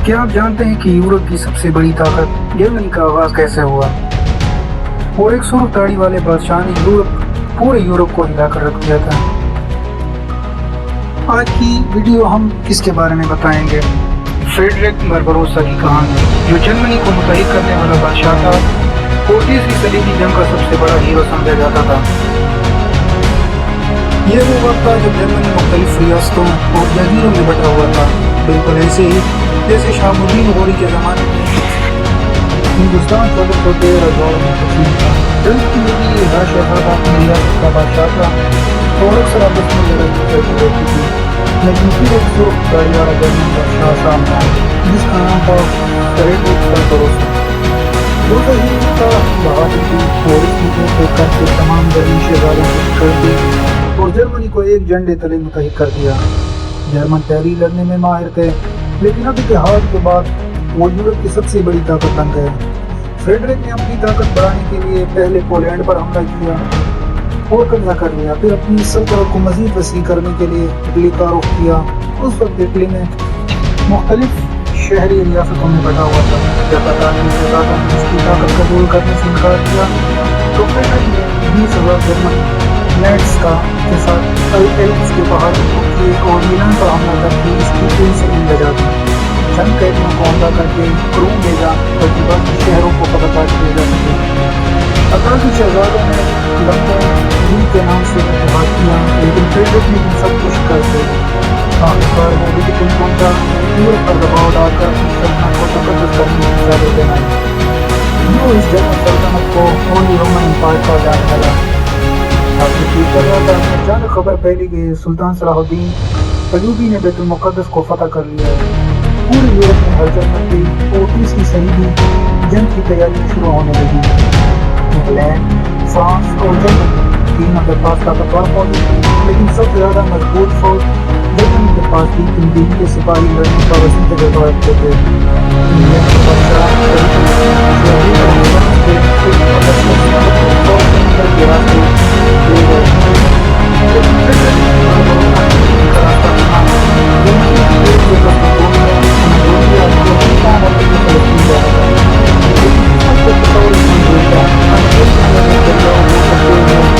کیا آپ جانتے ہیں کہ یورپ کی سب سے بڑی طاقت جرمنی کا آغاز کیسے ہوا؟ اور ایک سرخ داڑھی والے بادشاہ نے پورے یورپ کو ہلا کر رکھ دیا تھا۔ آج کی ویڈیو ہم کس کے بارے میں بتائیں گے؟ فریڈرک بارباروسا کی کہانی، جو جرمنی کو متحد کرنے والا بادشاہ تھا اور تیسری صلیبی جنگ کا سب سے بڑا ہیرو سمجھا جاتا تھا۔ یہ وہ وقت تھا جب جرمنی مختلف ریاستوں اور جزیروں میں بٹا ہوا تھا، بالکل ایسے ہی جیسے شاہ الدین غوری کے زمانے میں ہندوستان 1413 میں تقسیم تھا۔ جنگ کی وجہ ہر شہزادہ اپنی ریاست کا بادشاہ تھا اور اکثر آپس میں لڑائی چلتی رہتی تھی، لیکن پھر ایک سرخ داڑھی والا جرمن بادشاہ سامنے آیا جس کا نام تھا فریڈرک بارباروسا۔ وہ ظہیر تھا، بہادر تھی اور اس نے ایک کر کے تمام جرمن شہزادوں کو کر دی اور جرمنی کو ایک جھنڈے تلے متحد کر دیا۔ جرمن پہلے لڑنے میں ماہر تھے، لیکن اب اتحاد کے بعد وہ یورپ کی سب سے بڑی طاقت بن گئے۔ فریڈرک نے اپنی طاقت بڑھانے کے لیے پہلے پولینڈ پر حملہ کیا اور قبضہ کر لیا، پھر اپنی سلطنت کو مزید وسیع کرنے کے لیے اٹلی کا رخ کیا۔ اس وقت اٹلی میں مختلف شہری ریاستوں میں بٹا ہوا تھا۔ جب برطانوی شہزادوں نے اس کی طاقت قبول کرنے سے انکار کیا تو فریڈرک نے 20,000 جرمن نائٹس کے ساتھ ایلپس کے پہاڑوں کو کیے اور میلان پر حملہ کر کے اس کی پوری سے بجا دی۔ چند قیدیوں کو حملہ کر کے روم بھیجا تاکہ باقی شہروں کو فتح کیا جا سکے۔ اطرافی شہزادوں نے لندن کے نام سے اتحاد کیا، لیکن فریڈرک نے ان سب کو شکست دے دی۔ آخرکار وہ ویٹیکن پہنچا، یورپ پر دباؤ ڈال کر اپنی سلطنت کو تقدس کرنے کی اجازت دلائی۔ یوں اس جرمن سلطنت کو ہولی رومن امپائر کہا جانے لگا۔ اچانک خبر پھیلی کہ سلطان صلاح الدین ایوبی نے بیت المقدس کو فتح کر لیا ہے۔ پورے یورپ میں ہر جنگ کی اور تیسری صلیبی جنگ کی تیاریاں شروع ہونے لگی۔ انگلینڈ، فرانس اور جرمنی تینوں کے پاس طاقتور فوج تھی، لیکن سب سے زیادہ مضبوط فوج جرمنی کے پاس تھی، کیونکہ ان کے سپاہی لڑنے کا وسیع تجربہ رکھتے تھے۔ انگلینڈ کے بادشاہ شہری اور فرانس کے فوج سمندر کے راستے لے گئے، لیکن فریڈرک بارباروسا نے ان کا راستہ چنا۔ جرمنی کی ایک جگہ اناطولیہ جو ہندوستان اور فلسطین جا رہا تھا، لیکن قسمت کو کچھ اور ہی منظور تھا۔ اناطولیہ میں جب دریاؤں کو چلتے ہوئے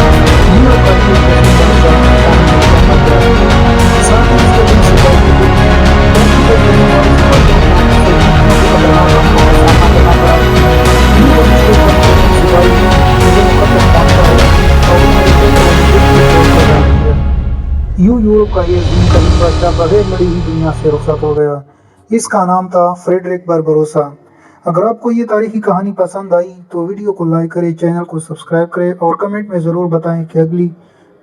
یورپ کا ایک عظیم بادشاہ اچانک اس پر مر گیا، ساتھ ہی اس کے کئی سپاہی بھی۔ ترقی کرتے ہوئے والے سپاہیوں کو صلیبیوں کے خطرناک حملوں کا سامنا کرنا پڑا۔ یوں مشرق بنے جرمن سپاہی بیت المقدس پہنچ گئے اور انہوں نے ایک اور کی فوج کا جان دیا۔ یوں یورپ کا یہ عظیم ترین بادشاہ بغیر لڑی ہی دنیا سے رخصت ہو گیا۔ اس کا نام تھا فریڈرک بارباروسا۔ اگر آپ کو یہ تاریخی کہانی پسند آئی تو ویڈیو کو لائک کریں، چینل کو سبسکرائب کریں اور کمنٹ میں ضرور بتائیں کہ اگلی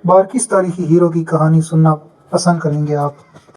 بار کس تاریخی ہیرو کی کہانی سننا پسند کریں گے آپ۔